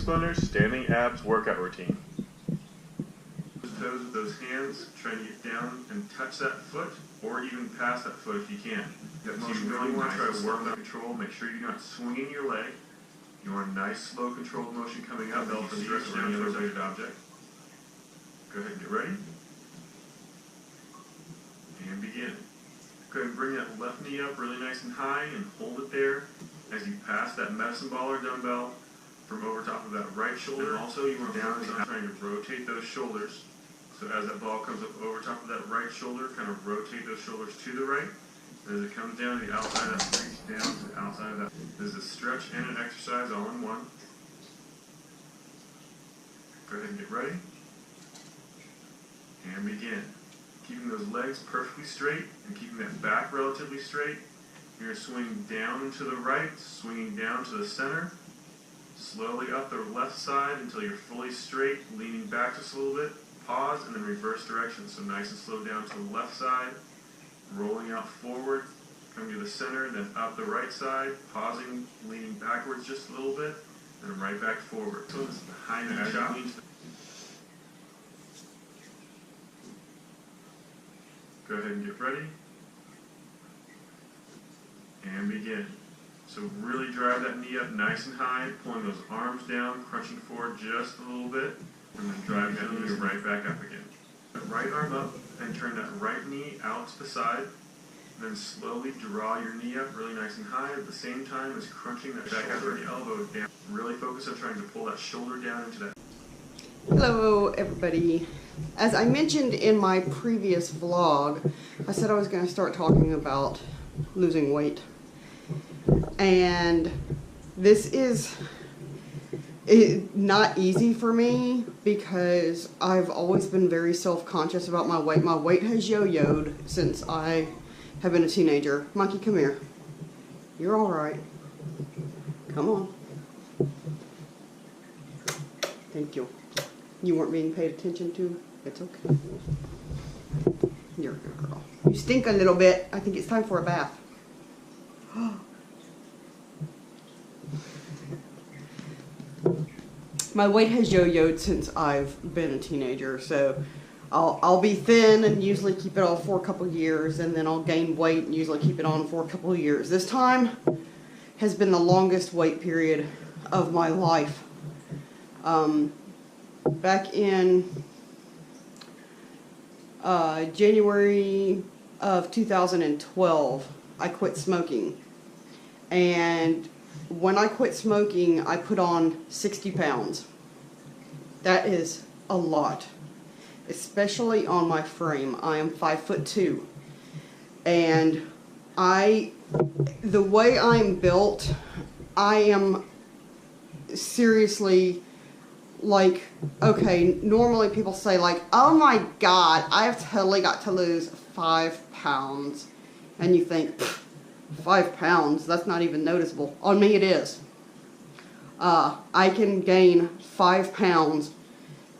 Runner's standing abs workout routine. Toes with those hands, trying to get down and touch that foot, or even past that foot if you can. So you really want to try to work that control. Make sure you're not swinging your leg. You want a nice, slow, controlled motion coming up. Belt and stretch down the other weighted object. Go ahead and get ready. And begin. Go ahead and bring that left knee up really nice and high and hold it there as you pass that medicine ball or dumbbell from over top of that right shoulder. And also you want down and trying to rotate those shoulders. So as that ball comes up over top of that right shoulder, kind of rotate those shoulders to the right. And as it comes down to the outside of that, reach down to the outside of that. This is a stretch and an exercise all in one. Go ahead and get ready. And begin. Keeping those legs perfectly straight and keeping that back relatively straight. You're going to swing down to the right, swinging down to the center. Slowly up the left side until you're fully straight, leaning back just a little bit. Pause and then reverse direction. So nice and slow down to the left side, rolling out forward, coming to the center, then up the right side, pausing, leaning backwards just a little bit, and right back forward. So this is the high knee chop. Go ahead and get ready. And begin. So really drive that knee up nice and high, pulling those arms down, crunching forward just a little bit. And then drive that knee right back up again. That right arm up and turn that right knee out to the side. And then slowly draw your knee up really nice and high at the same time as crunching that back after the elbow down. Really focus on trying to pull that shoulder down into that. Hello everybody. As I mentioned in my previous vlog, I said I was going to start talking about losing weight. And this is not easy for me because I've always been very self-conscious about my weight. My weight has yo-yoed since I have been a teenager. Monkey, come here. You're all right. Come on. Thank you. You weren't being paid attention to? It's okay. You're a good girl. You stink a little bit. I think it's time for a bath. My weight has yo-yoed since I've been a teenager, so I'll be thin and usually keep it off for a couple years, and then I'll gain weight and usually keep it on for a couple of years. This time has been the longest weight period of my life. Back in January of 2012, I quit smoking. And when I quit smoking, I put on 60 pounds. That is a lot, especially on my frame. I am 5'2", and the way I'm built, I am seriously like, okay, normally people say like, oh my god, I've totally got to lose 5 pounds. And you think, 5 pounds, that's not even noticeable. On me it is. I can gain 5 pounds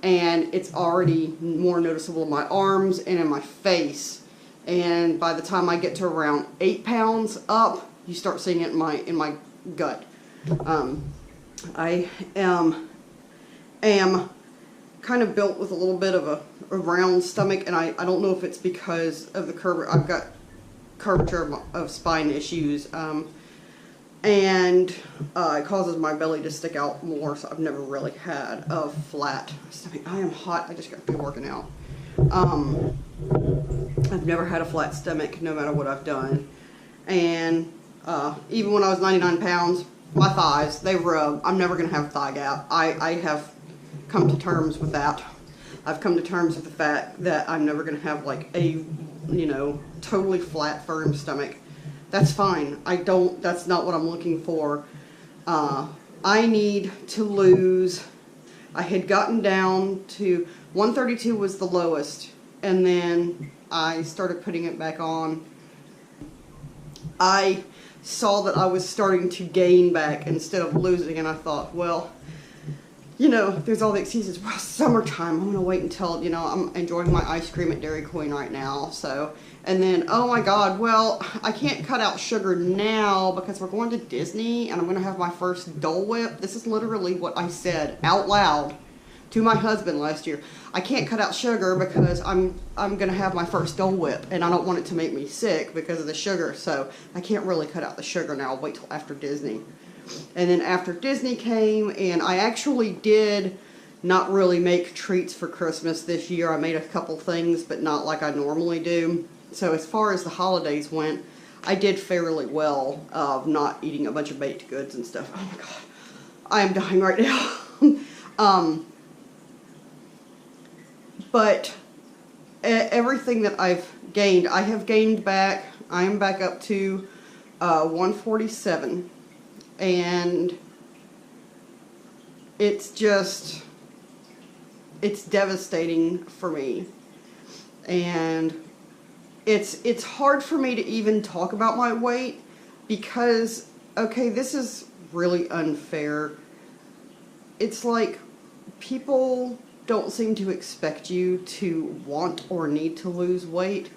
and it's already more noticeable in my arms and in my face. And by the time I get to around 8 pounds up, you start seeing it in my gut. I am kind of built with a little bit of a round stomach, and I don't know if it's because of the curvature. I've got curvature of spine issues, and it causes my belly to stick out more, so I've never really had a flat stomach. I am hot. I just got through working out. I've never had a flat stomach, no matter what I've done. And even when I was 99 pounds, my thighs, they rub. I'm never going to have a thigh gap. I have come to terms with that. I've come to terms with the fact that I'm never going to have like a, totally flat, firm stomach. That's fine. That's not what I'm looking for. I need to lose. I had gotten down to 132 was the lowest, and then I started putting it back on. I saw that I was starting to gain back instead of losing, and I thought, well, you know, there's all the excuses. Well, summertime, I'm going to wait until, you know, I'm enjoying my ice cream at Dairy Queen right now. So, and then, oh my God, well, I can't cut out sugar now because we're going to Disney and I'm going to have my first Dole Whip. This is literally what I said out loud to my husband last year. I can't cut out sugar because I'm going to have my first Dole Whip and I don't want it to make me sick because of the sugar. So I can't really cut out the sugar now. I'll wait till after Disney. And then after Disney came, and I actually did not really make treats for Christmas this year. I made a couple things, but not like I normally do. So as far as the holidays went, I did fairly well of not eating a bunch of baked goods and stuff. Oh my God, I am dying right now. But everything that I've gained, I have gained back. I am back up to 147. And it's just, it's devastating for me. And it's hard for me to even talk about my weight because, okay, this is really unfair. It's like people don't seem to expect you to want or need to lose weight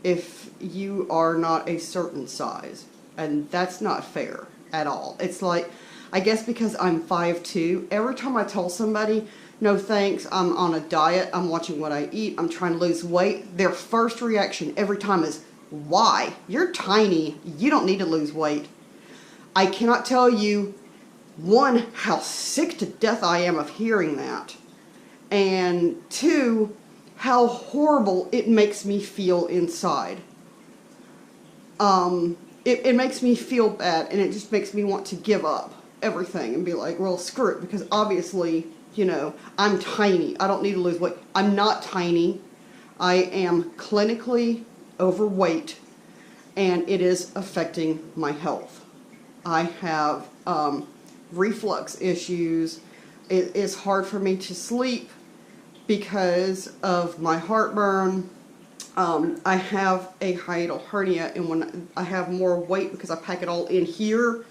if you are not a certain size. And that's not fair at all. It's like, I guess because I'm 5'2", every time I tell somebody, no thanks, I'm on a diet, I'm watching what I eat, I'm trying to lose weight, their first reaction every time is, why? You're tiny, you don't need to lose weight. I cannot tell you, one, how sick to death I am of hearing that, and two, how horrible it makes me feel inside. It makes me feel bad, and it just makes me want to give up everything and be like, well, screw it, because obviously, you know, I'm tiny. I don't need to lose weight. I'm not tiny. I am clinically overweight, and it is affecting my health. I have reflux issues. It is hard for me to sleep because of my heartburn. I have a hiatal hernia, and when I have more weight because I pack it all in here,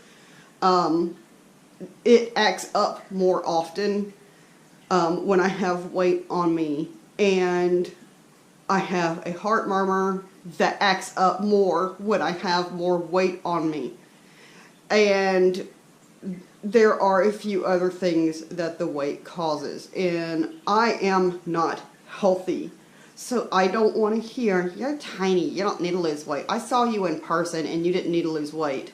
it acts up more often when I have weight on me. And I have a heart murmur that acts up more when I have more weight on me. And there are a few other things that the weight causes. And I am not healthy. So I don't want to hear, you're tiny, you don't need to lose weight. I saw you in person and you didn't need to lose weight.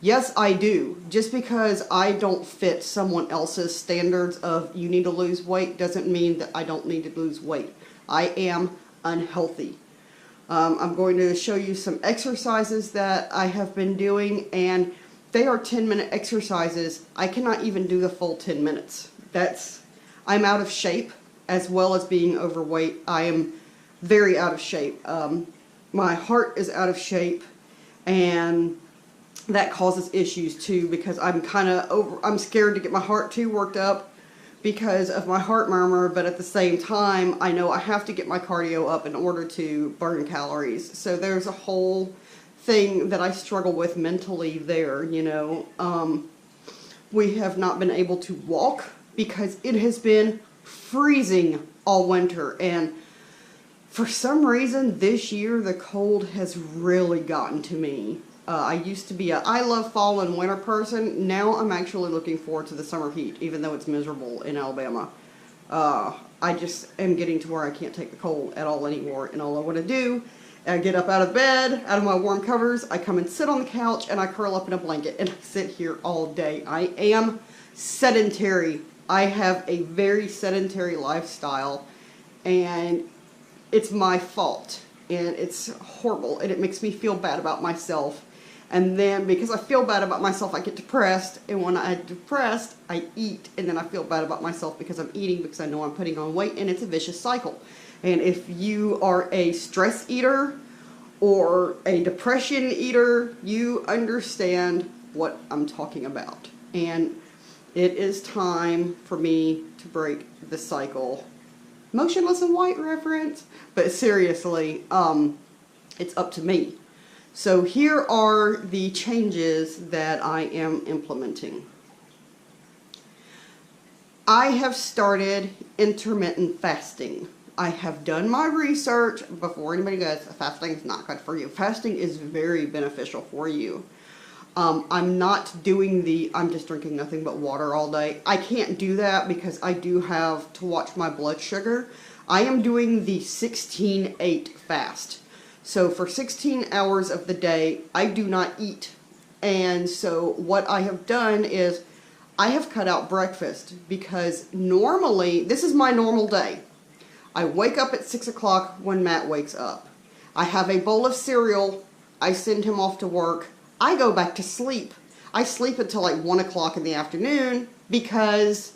Yes, I do. Just because I don't fit someone else's standards of you need to lose weight doesn't mean that I don't need to lose weight. I am unhealthy. I'm going to show you some exercises that I have been doing, and they are 10-minute exercises. I cannot even do the full 10 minutes. I'm out of shape. As well as being overweight, I am very out of shape. My heart is out of shape, and that causes issues too because I'm scared to get my heart too worked up because of my heart murmur, but at the same time, I know I have to get my cardio up in order to burn calories. So there's a whole thing that I struggle with mentally there, you know. We have not been able to walk because it has been freezing all winter, and for some reason this year the cold has really gotten to me. I used to be I love fall and winter person. Now I'm actually looking forward to the summer heat, even though it's miserable in Alabama. I just am getting to where I can't take the cold at all anymore, and all I want to do, I get up out of bed, out of my warm covers, I come and sit on the couch, and I curl up in a blanket, and I sit here all day. I am sedentary. I have a very sedentary lifestyle, and it's my fault, and it's horrible, and it makes me feel bad about myself. And then because I feel bad about myself, I get depressed, and when I'm depressed, I eat, and then I feel bad about myself because I'm eating because I know I'm putting on weight, and it's a vicious cycle. And if you are a stress eater or a depression eater, you understand what I'm talking about. And it is time for me to break the cycle. Motionless in White reference, but seriously, it's up to me. So here are the changes that I am implementing. I have started intermittent fasting. I have done my research before anybody goes, fasting is not good for you. Fasting is very beneficial for you. I'm not doing I'm just drinking nothing but water all day. I can't do that because I do have to watch my blood sugar. I am doing the 16-8 fast. So for 16 hours of the day, I do not eat. And so what I have done is I have cut out breakfast because normally, this is my normal day. I wake up at 6 o'clock when Matt wakes up. I have a bowl of cereal. I send him off to work. I go back to sleep. I sleep until like 1 o'clock in the afternoon because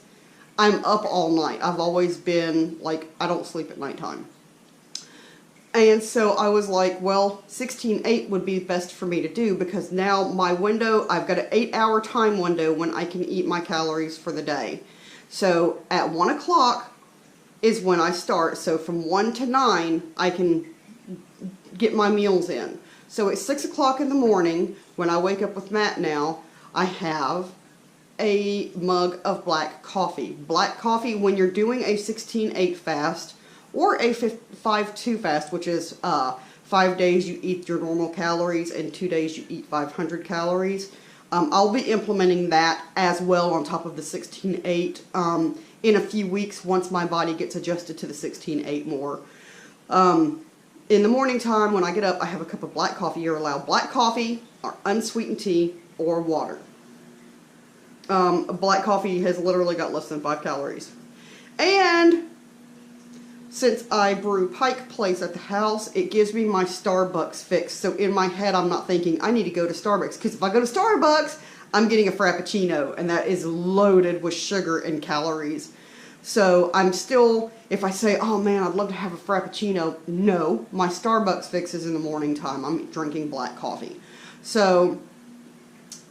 I'm up all night. I've always been like, I don't sleep at nighttime. And so I was like, well, 16-8 would be best for me to do because now my window, I've got an 8-hour time window when I can eat my calories for the day. So at 1 o'clock is when I start. So from 1 to 9, I can get my meals in. So at 6 o'clock in the morning, when I wake up with Matt now, I have a mug of black coffee. Black coffee, when you're doing a 16-8 fast, or a 5-2 fast, which is 5 days you eat your normal calories and 2 days you eat 500 calories. I'll be implementing that as well on top of the 16-8 in a few weeks once my body gets adjusted to the 16-8 more. In the morning time when I get up, I have a cup of black coffee. You're allowed black coffee or unsweetened tea or water. Black coffee has literally got less than 5 calories. And since I brew Pike Place at the house, it gives me my Starbucks fix. So in my head, I'm not thinking, I need to go to Starbucks. Because if I go to Starbucks, I'm getting a Frappuccino. And that is loaded with sugar and calories. So I'm still, if I say, oh man, I'd love to have a Frappuccino. No, my Starbucks fix is in the morning time. I'm drinking black coffee. So,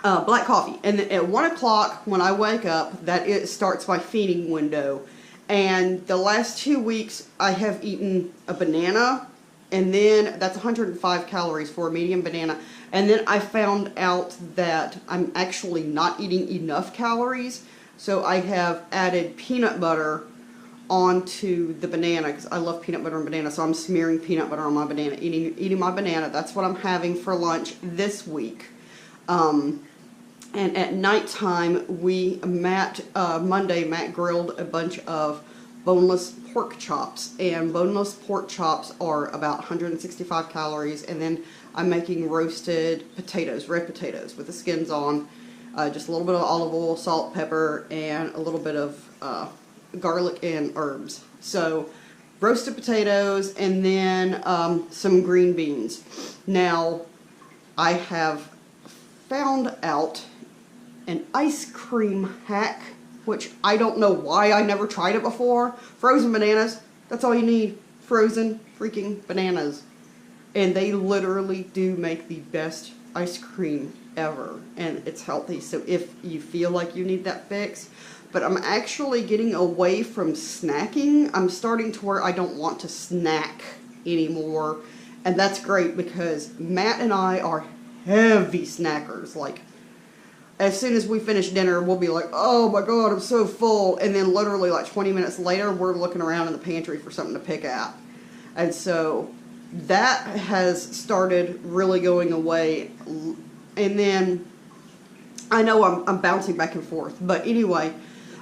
black coffee. And at 1 o'clock, when I wake up, it starts my feeding window. And the last 2 weeks, I have eaten a banana, and then that's 105 calories for a medium banana. And then I found out that I'm actually not eating enough calories, so I have added peanut butter onto the banana, because I love peanut butter and banana, so I'm smearing peanut butter on my banana, eating my banana. That's what I'm having for lunch this week. And at nighttime, Monday, Matt grilled a bunch of boneless pork chops. And boneless pork chops are about 165 calories. And then I'm making roasted potatoes, red potatoes with the skins on. Just a little bit of olive oil, salt, pepper, and a little bit of garlic and herbs. So roasted potatoes and then some green beans. Now, I have found out an ice cream hack, which I don't know why I never tried it before. Frozen bananas, that's all you need. Frozen freaking bananas. And they literally do make the best ice cream ever. And it's healthy, so if you feel like you need that fix. But I'm actually getting away from snacking. I'm starting to where I don't want to snack anymore. And that's great because Matt and I are heavy snackers. Like, as soon as we finish dinner, we'll be like, oh my God, I'm so full. And then literally like 20 minutes later, we're looking around in the pantry for something to pick at. And so that has started really going away. And then I know I'm bouncing back and forth. But anyway,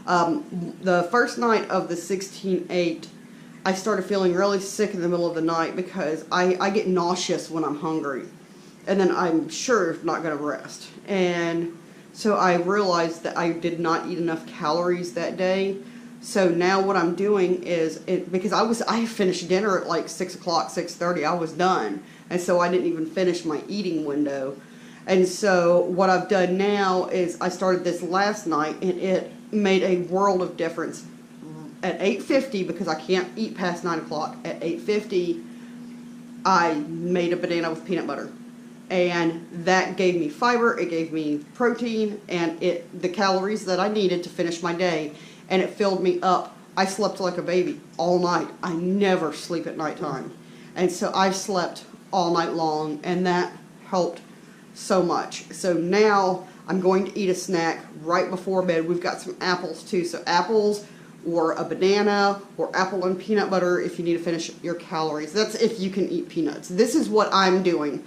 the first night of the 16-8, I started feeling really sick in the middle of the night because I get nauseous when I'm hungry. And then I'm sure not going to rest. And so I realized that I did not eat enough calories that day. So now what I'm doing is, because I finished dinner at like 6 o'clock, 6:30, I was done. And so I didn't even finish my eating window. And so what I've done now is I started this last night and it made a world of difference. At 8:50, because I can't eat past 9 o'clock, at 8:50, I made a banana with peanut butter. And that gave me fiber, it gave me protein, and the calories that I needed to finish my day. And it filled me up. I slept like a baby all night. I never sleep at nighttime. And so I slept all night long, and that helped so much. So now I'm going to eat a snack right before bed. We've got some apples too. So apples or a banana or apple and peanut butter if you need to finish your calories. That's if you can eat peanuts. This is what I'm doing.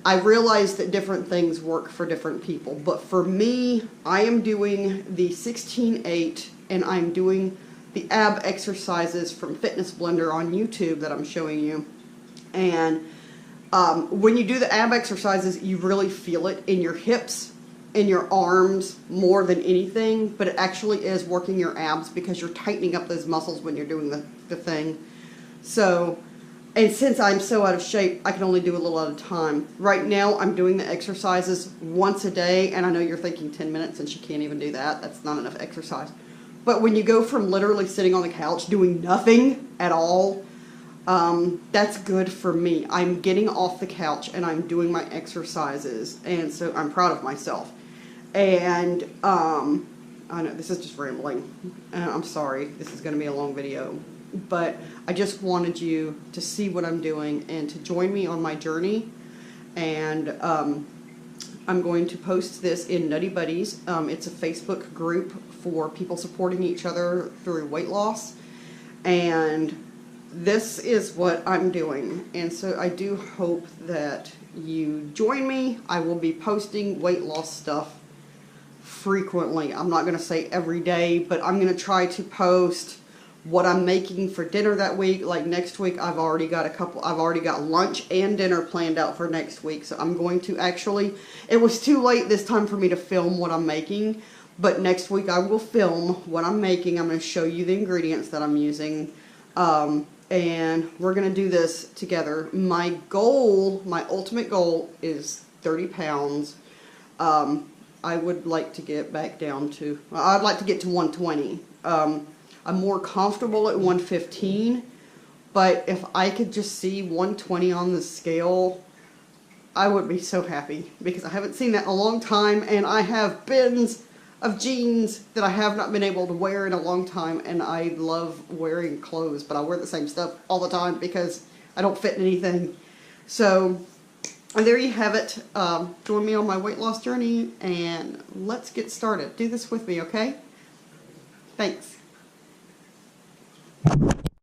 I realize that different things work for different people, but for me, I am doing the 16-8 and I'm doing the ab exercises from Fitness Blender on YouTube that I'm showing you. And when you do the ab exercises, you really feel it in your hips, in your arms more than anything, but it actually is working your abs because you're tightening up those muscles when you're doing the thing. So, and since I'm so out of shape, I can only do a little at a time. Right now, I'm doing the exercises once a day, and I know you're thinking 10 minutes and she can't even do that. That's not enough exercise. But when you go from literally sitting on the couch doing nothing at all, that's good for me. I'm getting off the couch and I'm doing my exercises, and so I'm proud of myself. And I know this is just rambling. I'm sorry, this is going to be a long video, but I just wanted you to see what I'm doing and to join me on my journey. And I'm going to post this in Nutty Buddies. It's a Facebook group for people supporting each other through weight loss, and this is what I'm doing. And so I do hope that you join me. I will be posting weight loss stuff frequently. I'm not going to say every day, but I'm going to try to post what I'm making for dinner that week. Like next week, I've already got lunch and dinner planned out for next week. So I'm going to actually, it was too late this time for me to film what I'm making, but next week I will film what I'm making. I'm going to show you the ingredients that I'm using. And we're going to do this together. My goal, my ultimate goal is 30 pounds. I would like to get back down to, I'd like to get to 120. I'm more comfortable at 115, but if I could just see 120 on the scale, I would be so happy, because I haven't seen that in a long time, and I have bins of jeans that I have not been able to wear in a long time, and I love wearing clothes, but I wear the same stuff all the time because I don't fit in anything. So there you have it. Join me on my weight loss journey, and let's get started. Do this with me, okay? Thanks.